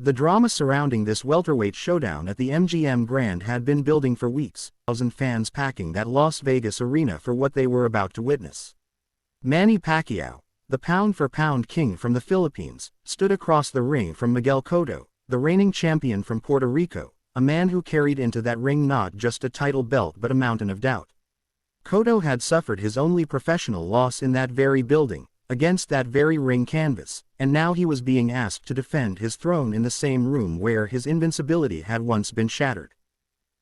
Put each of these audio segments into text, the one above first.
The drama surrounding this welterweight showdown at the MGM Grand had been building for weeks, 1,000 fans packing that Las Vegas arena for what they were about to witness. Manny Pacquiao, the pound-for-pound king from the Philippines, stood across the ring from Miguel Cotto, the reigning champion from Puerto Rico, a man who carried into that ring not just a title belt but a mountain of doubt. Cotto had suffered his only professional loss in that very building, against that very ring canvas, and now he was being asked to defend his throne in the same room where his invincibility had once been shattered.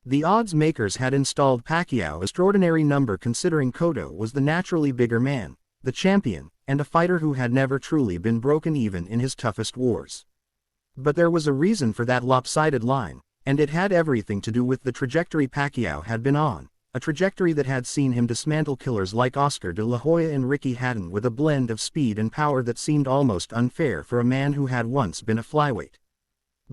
The odds makers had installed Pacquiao extraordinary number considering Cotto was the naturally bigger man, the champion, and a fighter who had never truly been broken even in his toughest wars. But there was a reason for that lopsided line, and it had everything to do with the trajectory Pacquiao had been on. A trajectory that had seen him dismantle killers like Oscar de la Hoya and Ricky Hatton with a blend of speed and power that seemed almost unfair for a man who had once been a flyweight.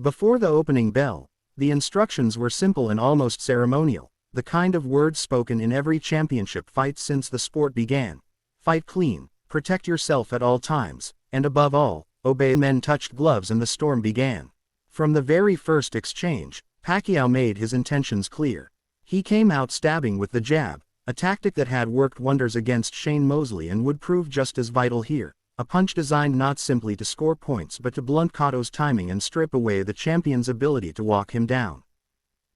Before the opening bell, the instructions were simple and almost ceremonial, the kind of words spoken in every championship fight since the sport began. Fight clean, protect yourself at all times, and above all, obey. Men touched gloves and the storm began. From the very first exchange, Pacquiao made his intentions clear. He came out stabbing with the jab, a tactic that had worked wonders against Shane Mosley and would prove just as vital here, a punch designed not simply to score points but to blunt Cotto's timing and strip away the champion's ability to walk him down.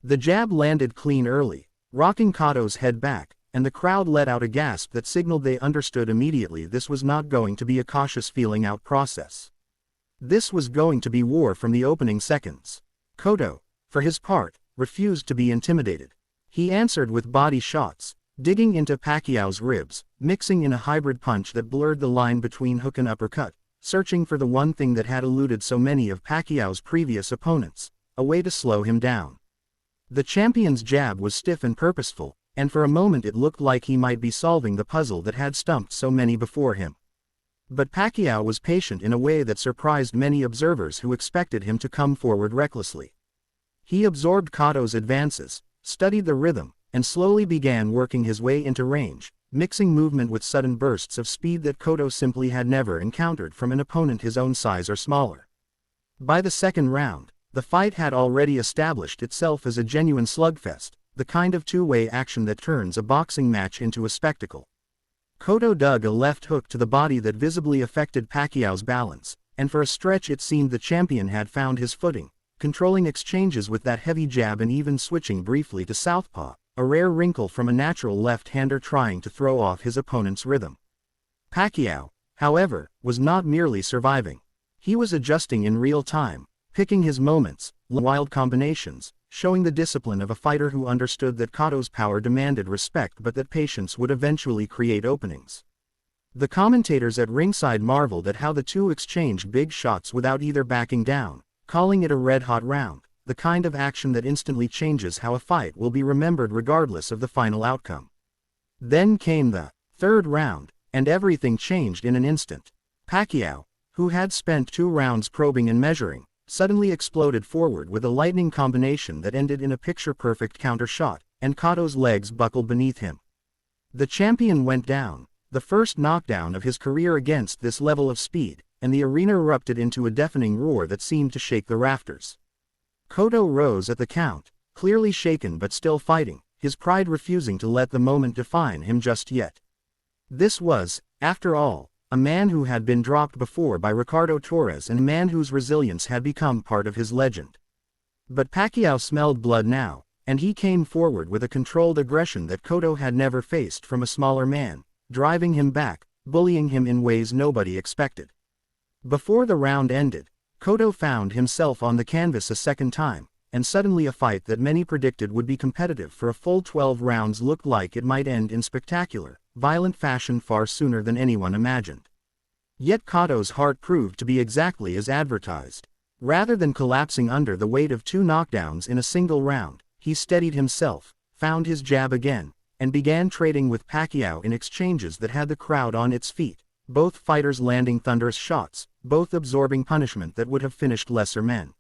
The jab landed clean early, rocking Cotto's head back, and the crowd let out a gasp that signaled they understood immediately this was not going to be a cautious feeling out process. This was going to be war from the opening seconds. Cotto, for his part, refused to be intimidated. He answered with body shots, digging into Pacquiao's ribs, mixing in a hybrid punch that blurred the line between hook and uppercut, searching for the one thing that had eluded so many of Pacquiao's previous opponents, a way to slow him down. The champion's jab was stiff and purposeful, and for a moment it looked like he might be solving the puzzle that had stumped so many before him. But Pacquiao was patient in a way that surprised many observers who expected him to come forward recklessly. He absorbed Cotto's advances, studied the rhythm, and slowly began working his way into range, mixing movement with sudden bursts of speed that Cotto simply had never encountered from an opponent his own size or smaller. By the second round, the fight had already established itself as a genuine slugfest, the kind of two-way action that turns a boxing match into a spectacle. Cotto dug a left hook to the body that visibly affected Pacquiao's balance, and for a stretch it seemed the champion had found his footing, controlling exchanges with that heavy jab and even switching briefly to southpaw, a rare wrinkle from a natural left-hander trying to throw off his opponent's rhythm. Pacquiao, however, was not merely surviving. He was adjusting in real time, picking his moments, wild combinations, showing the discipline of a fighter who understood that Cotto's power demanded respect but that patience would eventually create openings. The commentators at ringside marveled at how the two exchanged big shots without either backing down, calling it a red-hot round, the kind of action that instantly changes how a fight will be remembered regardless of the final outcome. Then came the third round, and everything changed in an instant. Pacquiao, who had spent 2 rounds probing and measuring, suddenly exploded forward with a lightning combination that ended in a picture-perfect counter shot, and Cotto's legs buckled beneath him. The champion went down, the first knockdown of his career against this level of speed, and the arena erupted into a deafening roar that seemed to shake the rafters. Cotto rose at the count, clearly shaken but still fighting, his pride refusing to let the moment define him just yet. This was, after all, a man who had been dropped before by Ricardo Torres and a man whose resilience had become part of his legend. But Pacquiao smelled blood now, and he came forward with a controlled aggression that Cotto had never faced from a smaller man, driving him back, bullying him in ways nobody expected. Before the round ended, Cotto found himself on the canvas a second time, and suddenly a fight that many predicted would be competitive for a full 12 rounds looked like it might end in spectacular, violent fashion far sooner than anyone imagined. Yet Cotto's heart proved to be exactly as advertised. Rather than collapsing under the weight of 2 knockdowns in a single round, he steadied himself, found his jab again, and began trading with Pacquiao in exchanges that had the crowd on its feet, both fighters landing thunderous shots, both absorbing punishment that would have finished lesser men.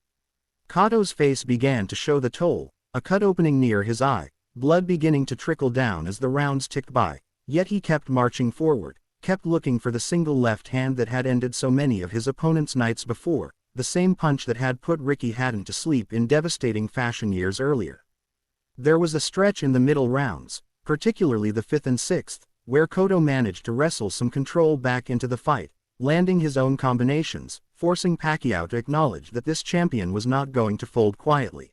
Cotto's face began to show the toll, a cut opening near his eye, blood beginning to trickle down as the rounds ticked by, yet he kept marching forward, kept looking for the single left hand that had ended so many of his opponent's nights before, the same punch that had put Ricky Hatton to sleep in devastating fashion years earlier. There was a stretch in the middle rounds, particularly the 5th and 6th, where Cotto managed to wrestle some control back into the fight, landing his own combinations, forcing Pacquiao to acknowledge that this champion was not going to fold quietly.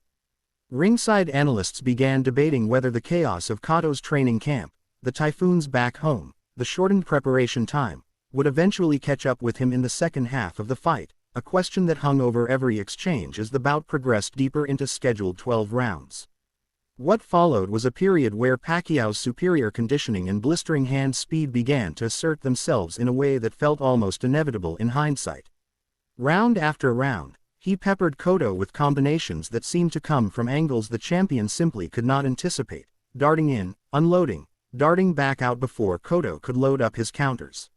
Ringside analysts began debating whether the chaos of Cotto's training camp, the typhoons back home, the shortened preparation time, would eventually catch up with him in the second half of the fight, a question that hung over every exchange as the bout progressed deeper into scheduled 12 rounds. What followed was a period where Pacquiao's superior conditioning and blistering hand speed began to assert themselves in a way that felt almost inevitable in hindsight. Round after round, he peppered Cotto with combinations that seemed to come from angles the champion simply could not anticipate, darting in, unloading, darting back out before Cotto could load up his counters.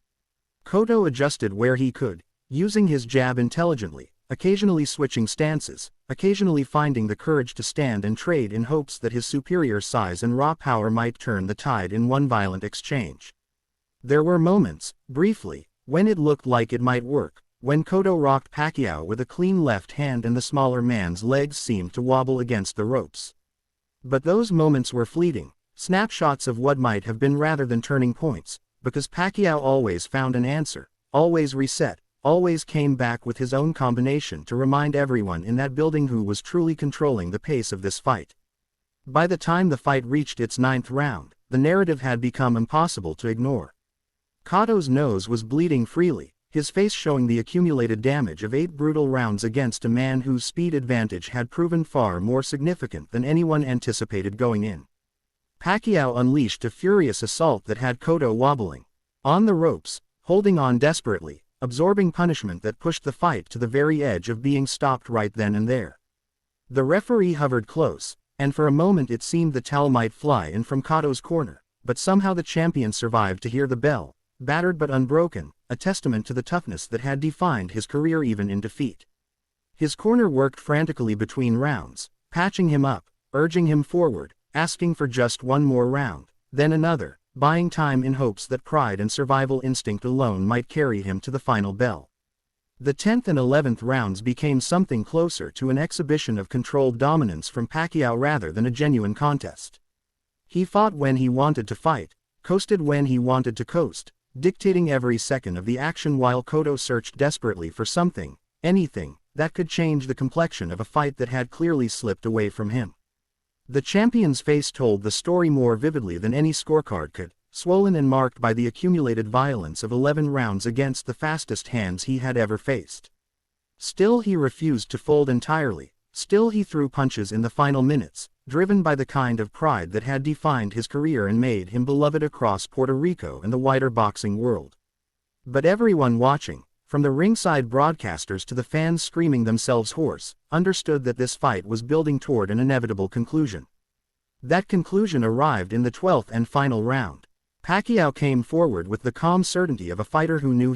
Cotto adjusted where he could, using his jab intelligently, occasionally switching stances, occasionally finding the courage to stand and trade in hopes that his superior size and raw power might turn the tide in one violent exchange. There were moments, briefly, when it looked like it might work, when Cotto rocked Pacquiao with a clean left hand and the smaller man's legs seemed to wobble against the ropes. But those moments were fleeting, snapshots of what might have been rather than turning points, because Pacquiao always found an answer, always reset, always came back with his own combination to remind everyone in that building who was truly controlling the pace of this fight. By the time the fight reached its 9th round, the narrative had become impossible to ignore. Cotto's nose was bleeding freely, his face showing the accumulated damage of 8 brutal rounds against a man whose speed advantage had proven far more significant than anyone anticipated going in. Pacquiao unleashed a furious assault that had Cotto wobbling, on the ropes, holding on desperately, absorbing punishment that pushed the fight to the very edge of being stopped right then and there. The referee hovered close, and for a moment it seemed the towel might fly in from Cotto's corner, but somehow the champion survived to hear the bell, battered but unbroken, a testament to the toughness that had defined his career even in defeat. His corner worked frantically between rounds, patching him up, urging him forward, asking for just one more round, then another, buying time in hopes that pride and survival instinct alone might carry him to the final bell. The 10th and 11th rounds became something closer to an exhibition of controlled dominance from Pacquiao rather than a genuine contest. He fought when he wanted to fight, coasted when he wanted to coast, dictating every second of the action while Cotto searched desperately for something, anything, that could change the complexion of a fight that had clearly slipped away from him. The champion's face told the story more vividly than any scorecard could, swollen and marked by the accumulated violence of 11 rounds against the fastest hands he had ever faced. Still he refused to fold entirely, still he threw punches in the final minutes, driven by the kind of pride that had defined his career and made him beloved across Puerto Rico and the wider boxing world. But everyone watching, from the ringside broadcasters to the fans screaming themselves hoarse, understood that this fight was building toward an inevitable conclusion. That conclusion arrived in the 12th and final round. Pacquiao came forward with the calm certainty of a fighter who knew